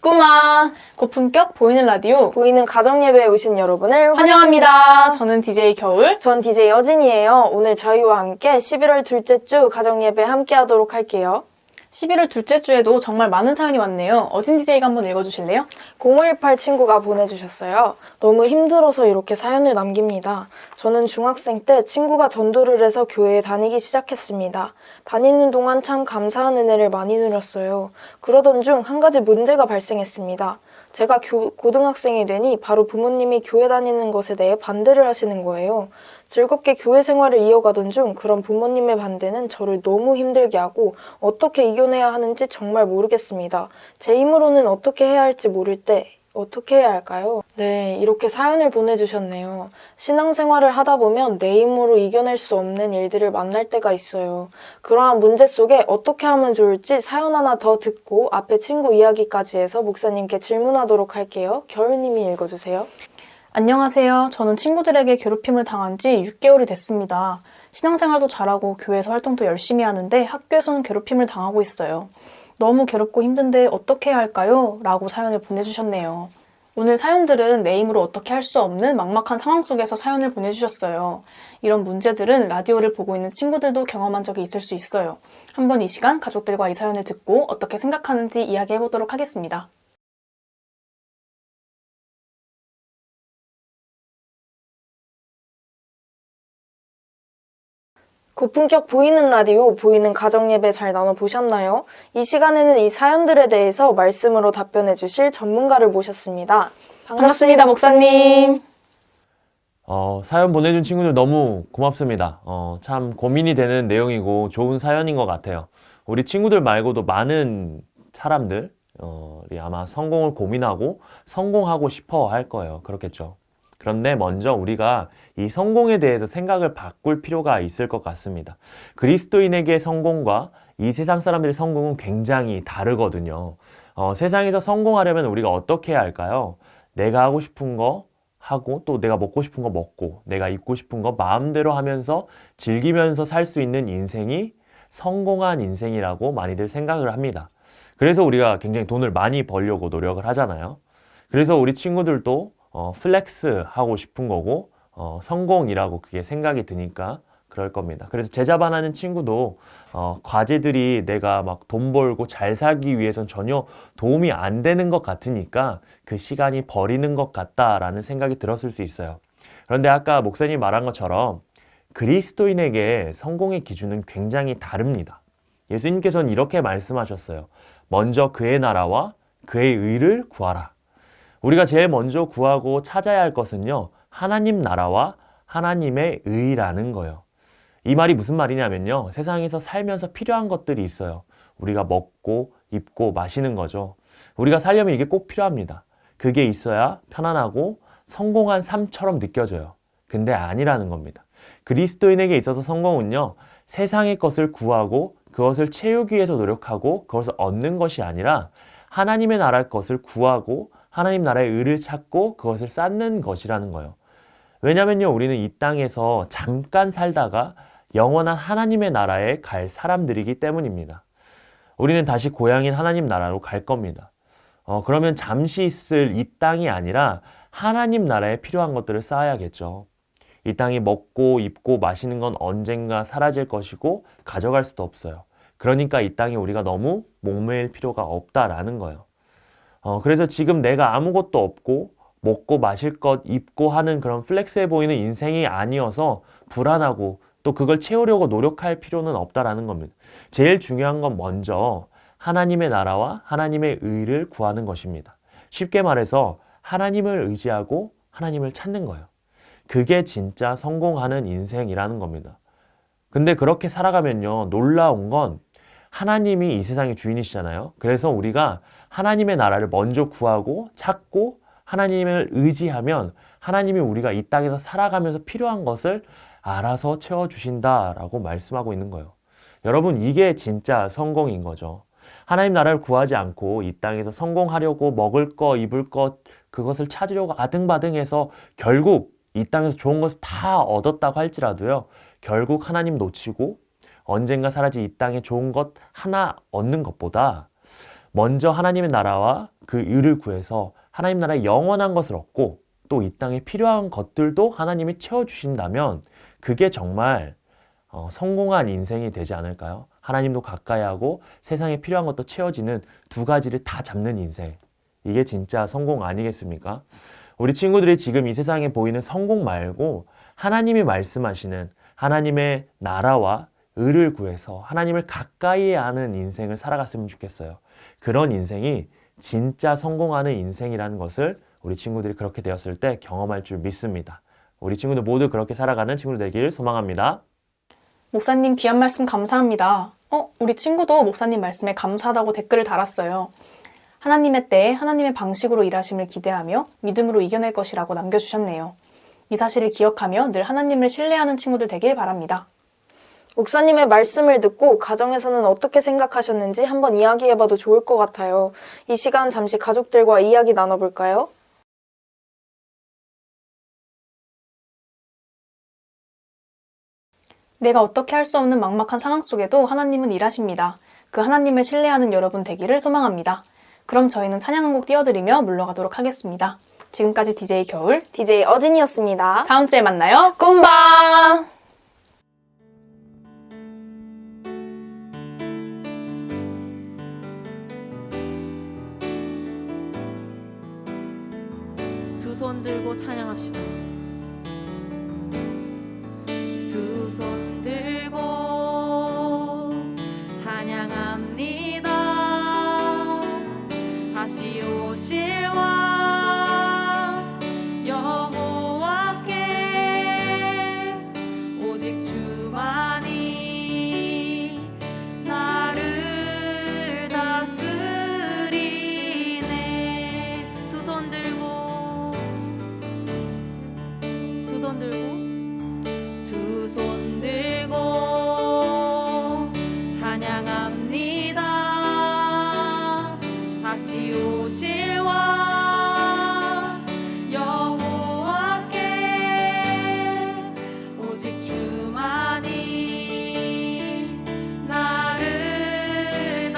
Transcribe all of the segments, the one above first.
꿈아! 고품격 보이는 라디오 보이는 가정예배에 오신 여러분을 환영합니다. 저는 DJ 겨울. 전 DJ 여진이에요. 오늘 저희와 함께 11월 둘째 주 가정예배 함께 하도록 할게요. 11월 둘째 주에도 정말 많은 사연이 왔네요. 어진 DJ가 한번 읽어주실래요? 0518 친구가 보내주셨어요. 너무 힘들어서 이렇게 사연을 남깁니다. 저는 중학생 때 친구가 전도를 해서 교회에 다니기 시작했습니다. 다니는 동안 참 감사한 은혜를 많이 누렸어요. 그러던 중 한 가지 문제가 발생했습니다. 제가 고등학생이 되니 바로 부모님이 교회 다니는 것에 대해 반대를 하시는 거예요. 즐겁게 교회 생활을 이어가던 중 그런 부모님의 반대는 저를 너무 힘들게 하고 어떻게 이겨내야 하는지 정말 모르겠습니다. 제 힘으로는 어떻게 해야 할지 모를 때 어떻게 해야 할까요? 네, 이렇게 사연을 보내주셨네요. 신앙생활을 하다 보면 내 힘으로 이겨낼 수 없는 일들을 만날 때가 있어요. 그러한 문제 속에 어떻게 하면 좋을지 사연 하나 더 듣고 앞에 친구 이야기까지 해서 목사님께 질문하도록 할게요. 겨울님이 읽어주세요. 안녕하세요. 저는 친구들에게 괴롭힘을 당한 지 6개월이 됐습니다. 신앙생활도 잘하고 교회에서 활동도 열심히 하는데 학교에서는 괴롭힘을 당하고 있어요. 너무 괴롭고 힘든데 어떻게 해야 할까요? 라고 사연을 보내주셨네요. 오늘 사연들은 내 힘으로 어떻게 할 수 없는 막막한 상황 속에서 사연을 보내주셨어요. 이런 문제들은 라디오를 보고 있는 친구들도 경험한 적이 있을 수 있어요. 한번 이 시간 가족들과 이 사연을 듣고 어떻게 생각하는지 이야기해보도록 하겠습니다. 고품격 보이는 라디오, 보이는 가정예배 잘 나눠보셨나요? 이 시간에는 이 사연들에 대해서 말씀으로 답변해 주실 전문가를 모셨습니다. 반갑습니다, 목사님. 사연 보내준 친구들 너무 고맙습니다. 참 고민이 되는 내용이고 좋은 사연인 것 같아요. 우리 친구들 말고도 많은 사람들이 아마 성공을 고민하고 성공하고 싶어 할 거예요. 그렇겠죠. 그런데 먼저 우리가 이 성공에 대해서 생각을 바꿀 필요가 있을 것 같습니다. 그리스도인에게 성공과 이 세상 사람들의 성공은 굉장히 다르거든요. 세상에서 성공하려면 우리가 어떻게 해야 할까요? 내가 하고 싶은 거 하고 또 내가 먹고 싶은 거 먹고 내가 입고 싶은 거 마음대로 하면서 즐기면서 살 수 있는 인생이 성공한 인생이라고 많이들 생각을 합니다. 그래서 우리가 굉장히 돈을 많이 벌려고 노력을 하잖아요. 그래서 우리 친구들도 플렉스 하고 싶은 거고 성공이라고 그게 생각이 드니까 그럴 겁니다. 그래서 제자반하는 친구도 과제들이 내가 막 돈 벌고 잘 살기 위해선 전혀 도움이 안 되는 것 같으니까 그 시간이 버리는 것 같다라는 생각이 들었을 수 있어요. 그런데 아까 목사님이 말한 것처럼 그리스도인에게 성공의 기준은 굉장히 다릅니다. 예수님께서는 이렇게 말씀하셨어요. 먼저 그의 나라와 그의 의를 구하라. 우리가 제일 먼저 구하고 찾아야 할 것은요, 하나님 나라와 하나님의 의라는 거예요. 이 말이 무슨 말이냐면요, 세상에서 살면서 필요한 것들이 있어요. 우리가 먹고 입고 마시는 거죠. 우리가 살려면 이게 꼭 필요합니다. 그게 있어야 편안하고 성공한 삶처럼 느껴져요. 근데 아니라는 겁니다. 그리스도인에게 있어서 성공은요, 세상의 것을 구하고 그것을 채우기 위해서 노력하고 그것을 얻는 것이 아니라 하나님의 나라의 것을 구하고 하나님 나라의 의를 찾고 그것을 쌓는 것이라는 거예요. 왜냐면요, 우리는 이 땅에서 잠깐 살다가 영원한 하나님의 나라에 갈 사람들이기 때문입니다. 우리는 다시 고향인 하나님 나라로 갈 겁니다. 그러면 잠시 있을 이 땅이 아니라 하나님 나라에 필요한 것들을 쌓아야겠죠. 이 땅이 먹고 입고 마시는 건 언젠가 사라질 것이고 가져갈 수도 없어요. 그러니까 이 땅에 우리가 너무 목매일 필요가 없다라는 거예요. 그래서 지금 내가 아무것도 없고 먹고 마실 것 입고 하는 그런 플렉스해 보이는 인생이 아니어서 불안하고 또 그걸 채우려고 노력할 필요는 없다라는 겁니다. 제일 중요한 건 먼저 하나님의 나라와 하나님의 의를 구하는 것입니다. 쉽게 말해서 하나님을 의지하고 하나님을 찾는 거예요. 그게 진짜 성공하는 인생이라는 겁니다. 근데 그렇게 살아가면요, 놀라운 건 하나님이 이 세상의 주인이시잖아요. 그래서 우리가 하나님의 나라를 먼저 구하고 찾고 하나님을 의지하면 하나님이 우리가 이 땅에서 살아가면서 필요한 것을 알아서 채워주신다라고 말씀하고 있는 거예요. 여러분, 이게 진짜 성공인 거죠. 하나님 나라를 구하지 않고 이 땅에서 성공하려고 먹을 거, 입을 것, 그것을 찾으려고 아등바등해서 결국 이 땅에서 좋은 것을 다 얻었다고 할지라도요, 결국 하나님 놓치고 언젠가 사라질 이 땅에 좋은 것 하나 얻는 것보다 먼저 하나님의 나라와 그 의를 구해서 하나님 나라의 영원한 것을 얻고 또 이 땅에 필요한 것들도 하나님이 채워주신다면 그게 정말 성공한 인생이 되지 않을까요? 하나님도 가까이 하고 세상에 필요한 것도 채워지는 두 가지를 다 잡는 인생. 이게 진짜 성공 아니겠습니까? 우리 친구들이 지금 이 세상에 보이는 성공 말고 하나님이 말씀하시는 하나님의 나라와 의를 구해서 하나님을 가까이 하는 인생을 살아갔으면 좋겠어요. 그런 인생이 진짜 성공하는 인생이라는 것을 우리 친구들이 그렇게 되었을 때 경험할 줄 믿습니다. 우리 친구들 모두 그렇게 살아가는 친구들 되길 소망합니다. 목사님 귀한 말씀 감사합니다. 우리 친구도 목사님 말씀에 감사하다고 댓글을 달았어요. 하나님의 때에 하나님의 방식으로 일하심을 기대하며 믿음으로 이겨낼 것이라고 남겨주셨네요. 이 사실을 기억하며 늘 하나님을 신뢰하는 친구들 되길 바랍니다. 목사님의 말씀을 듣고 가정에서는 어떻게 생각하셨는지 한번 이야기해봐도 좋을 것 같아요. 이 시간 잠시 가족들과 이야기 나눠볼까요? 내가 어떻게 할 수 없는 막막한 상황 속에도 하나님은 일하십니다. 그 하나님을 신뢰하는 여러분 되기를 소망합니다. 그럼 저희는 찬양 한 곡 띄워드리며 물러가도록 하겠습니다. 지금까지 DJ 겨울, DJ 어진이었습니다. 다음 주에 만나요. 꼼바! 두 손 들고 찬양합시다. 두 손 들고 찬양합니다. 다시 오실 왕 여호와께 오직 주만이 나를 다스리네. 두 손 들고 두 손 들고 두 손 들고 찬양합니다. 다시 오실 왕 여호와께 오직 주만이 나를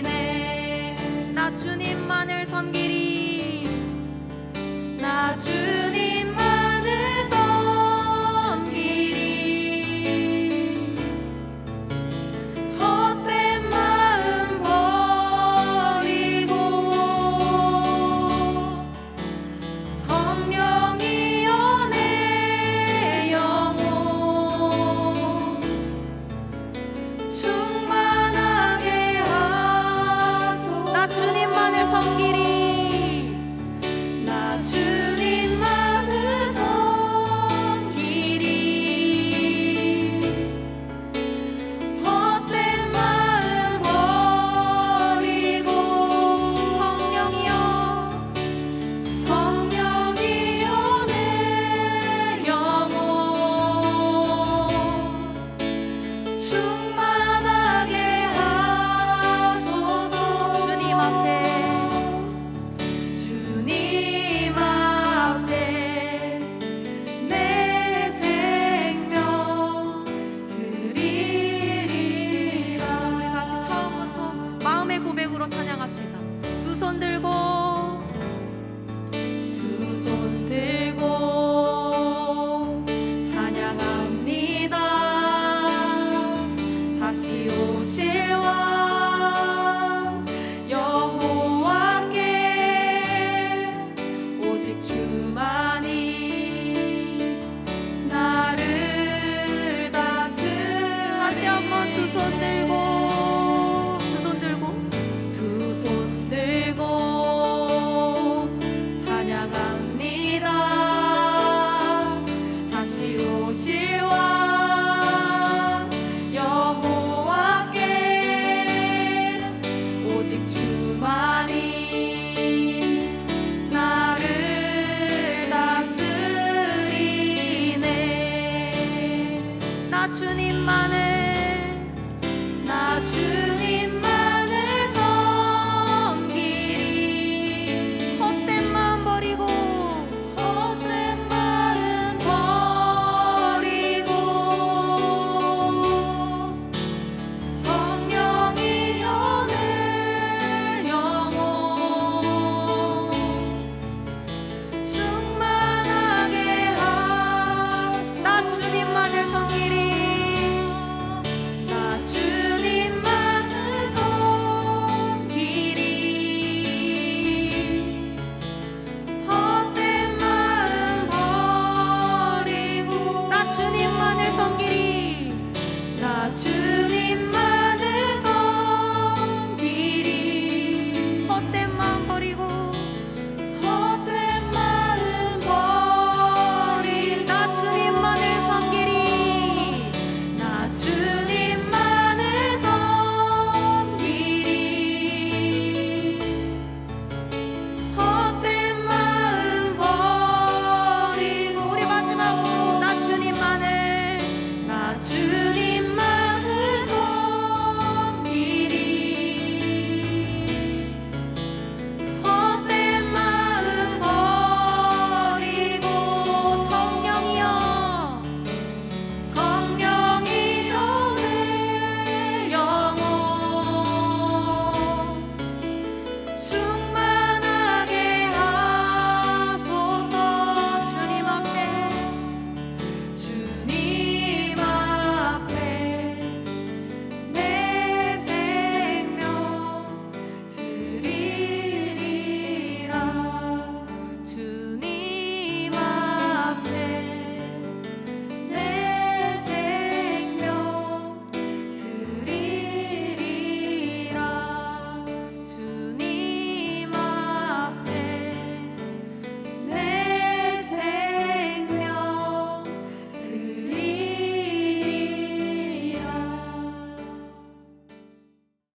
다스리네. 나 주님만을